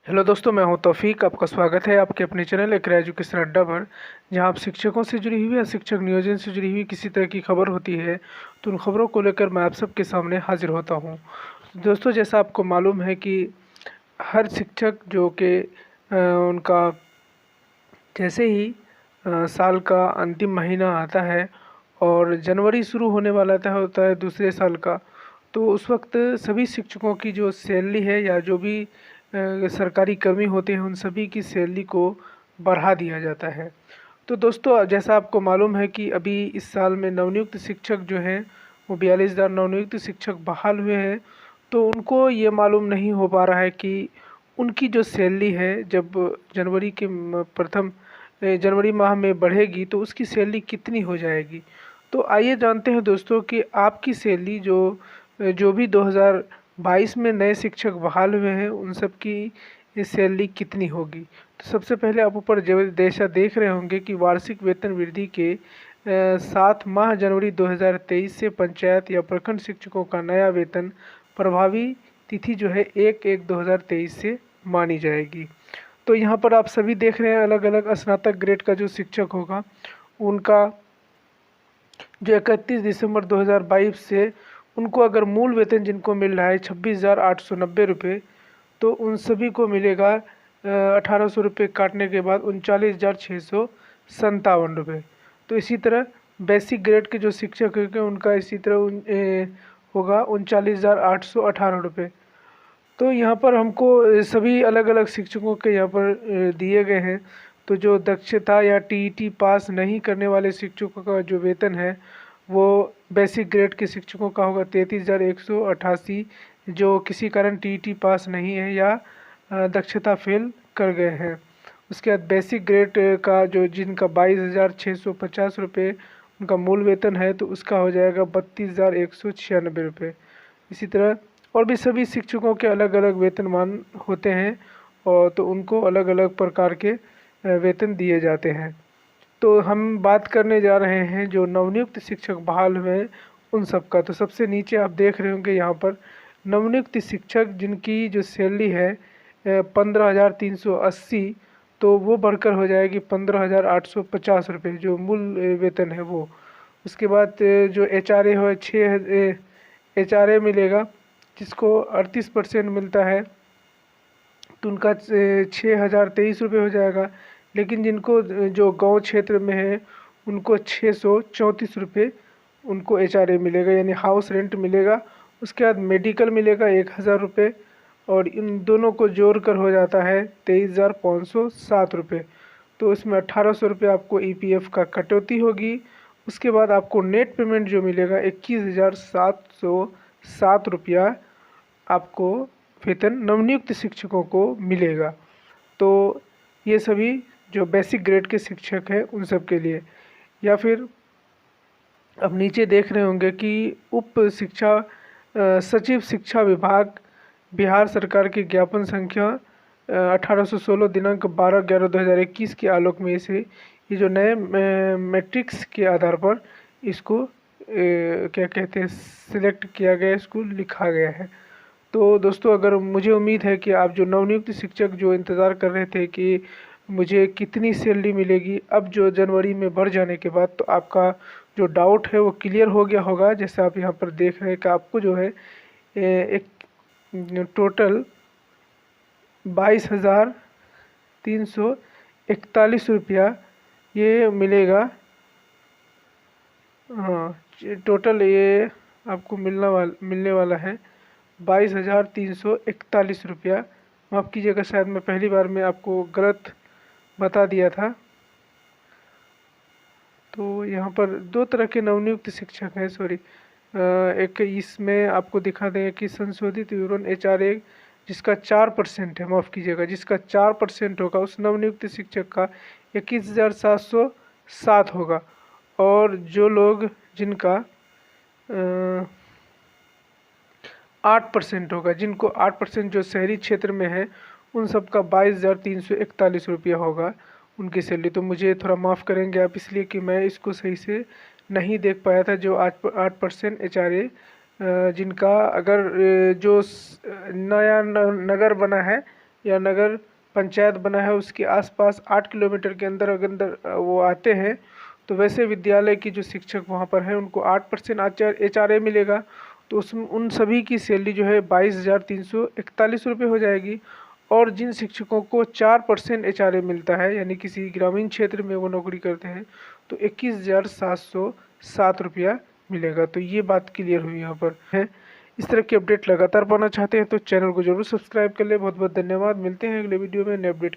Hello दोस्तों, मैं हूं तौफीक। आपका स्वागत है आपके अपने चैनल एक एजुकेशन अड्डा पर, जहां आप शिक्षकों से जुड़ी हुई या शिक्षक नियोजन से जुड़ी हुई किसी तरह की खबर होती है तो उन खबरों को लेकर मैं आप सबके सामने हाजिर होता हूं। दोस्तों, जैसा आपको मालूम है कि हर शिक्षक जो कि उनका जैसे ही साल का अंतिम महीना आता है और जनवरी शुरू होने वाला होता है दूसरे साल का, तो उस वक्त सभी शिक्षकों की जो सैलरी है या जो भी सरकारी कर्मी होते हैं उन सभी की सैलरी को बढ़ा दिया जाता है। तो दोस्तों, जैसा आपको मालूम है कि अभी इस साल में नवनियुक्त शिक्षक जो हैं वो 42,000 नवनियुक्त शिक्षक बहाल हुए हैं। तो उनको ये मालूम नहीं हो पा रहा है कि उनकी जो सैलरी है जब जनवरी के जनवरी माह में बढ़ेगी तो उसकी सैलरी कितनी हो जाएगी। तो आइए जानते हैं दोस्तों कि आपकी सैलरी जो जो भी 2022 में नए शिक्षक बहाल हुए हैं उन सब की सैलरी कितनी होगी। तो सबसे पहले आप ऊपर जैसा देख रहे होंगे कि वार्षिक वेतन वृद्धि के 7 माह जनवरी 2023 से पंचायत या प्रखंड शिक्षकों का नया वेतन प्रभावी तिथि जो है 1/1/2023 से मानी जाएगी। तो यहाँ पर आप सभी देख रहे हैं अलग अलग स्नातक ग्रेड का जो शिक्षक होगा उनका जो 31 दिसंबर 2022 से उनको अगर मूल वेतन जिनको मिल रहा है 26,890 रुपये, तो उन सभी को मिलेगा 1,800 रुपये काटने के बाद 39,657 रुपये। तो इसी तरह बेसिक ग्रेड के जो शिक्षक हैं उनका इसी तरह होगा 39,818 रुपये। तो यहाँ पर हमको सभी अलग अलग शिक्षकों के यहाँ पर दिए गए हैं। तो जो दक्षता या टीईटी पास नहीं करने वाले शिक्षकों का जो वेतन है वो बेसिक ग्रेड के शिक्षकों का होगा 33,188, जो किसी कारण टीईटी पास नहीं है या दक्षता फेल कर गए हैं। उसके बाद बेसिक ग्रेड का जो जिनका 22,650 रुपये उनका मूल वेतन है तो उसका हो जाएगा 32,196 रुपये। इसी तरह और भी सभी शिक्षकों के अलग अलग वेतनमान होते हैं और तो उनको अलग अलग प्रकार के वेतन दिए जाते हैं। तो हम बात करने जा रहे हैं जो नवनियुक्त शिक्षक बहाल हुए हैं उन सब का। तो सबसे नीचे आप देख रहे होंगे यहाँ पर नवनियुक्त शिक्षक जिनकी जो सैलरी है 15,380, तो वो बढ़कर हो जाएगी 15,850 रुपये जो मूल वेतन है वो। उसके बाद जो एचआरए हो 6 एचआरए मिलेगा जिसको 38% मिलता है तो उनका 6,023 रुपये हो जाएगा। लेकिन जिनको जो गांव क्षेत्र में है उनको 634 रुपये उनको एचआरए मिलेगा यानी हाउस रेंट मिलेगा। उसके बाद मेडिकल मिलेगा 1,000 रुपये और इन दोनों को जोड़ कर हो जाता है 23,507 रुपये। तो इसमें 1,800 रुपये आपको ईपीएफ का कटौती होगी। उसके बाद आपको नेट पेमेंट जो मिलेगा 21,707 रुपया आपको वेतन नवनियुक्त शिक्षकों को मिलेगा। तो ये सभी जो बेसिक ग्रेड के शिक्षक हैं उन सब के लिए। या फिर अब नीचे देख रहे होंगे कि उप शिक्षा सचिव शिक्षा विभाग बिहार सरकार की ज्ञापन संख्या 1816 दिनांक 12/11/2021 के आलोक में इसे ये जो नए मैट्रिक्स के आधार पर इसको क्या कहते हैं सिलेक्ट किया गया, इसको लिखा गया है। तो दोस्तों, अगर मुझे उम्मीद है कि आप जो नवनियुक्त शिक्षक जो इंतज़ार कर रहे थे कि मुझे कितनी सैलरी मिलेगी अब जो जनवरी में बढ़ जाने के बाद, तो आपका जो डाउट है वो क्लियर हो गया होगा। जैसे आप यहाँ पर देख रहे हैं कि आपको जो है एक टोटल 22,341 रुपया ये मिलेगा। हाँ, टोटल ये आपको मिलने वाला है 22,341 रुपया। माफ़ कीजिएगा, शायद मैं पहली बार में आपको गलत बता दिया था। तो यहाँ पर दो तरह के नवनियुक्त शिक्षक हैं, सॉरी। एक इसमें आपको दिखा दें कि संशोधित विवरण एचआरए जिसका 4% है, माफ़ कीजिएगा, जिसका 4% होगा उस नवनियुक्त शिक्षक का 21,707 होगा। और जो लोग जिनका 8% होगा, जिनको 8% जो शहरी क्षेत्र में है उन सब का 22,341 रुपया होगा उनकी सैलरी। तो मुझे थोड़ा माफ़ करेंगे आप, इसलिए कि मैं इसको सही से नहीं देख पाया था। जो 8% एचआरए जिनका अगर जो नया नगर बना है या नगर पंचायत बना है उसके आसपास 8 किलोमीटर के अंदर अगर वो आते हैं तो वैसे विद्यालय की जो शिक्षक वहाँ पर हैं उनको 8% HRA मिलेगा। तो उसमें उन सभी की सैलरी जो है 22,341 रुपये हो जाएगी। और जिन शिक्षकों को 4% HRA मिलता है यानी किसी ग्रामीण क्षेत्र में वो नौकरी करते हैं तो 21,707 रुपया मिलेगा। तो ये बात क्लियर हुई यहाँ पर है। इस तरह की अपडेट लगातार पाना चाहते हैं तो चैनल को जरूर सब्सक्राइब कर ले। बहुत बहुत धन्यवाद। मिलते हैं अगले वीडियो में नए अपडेट।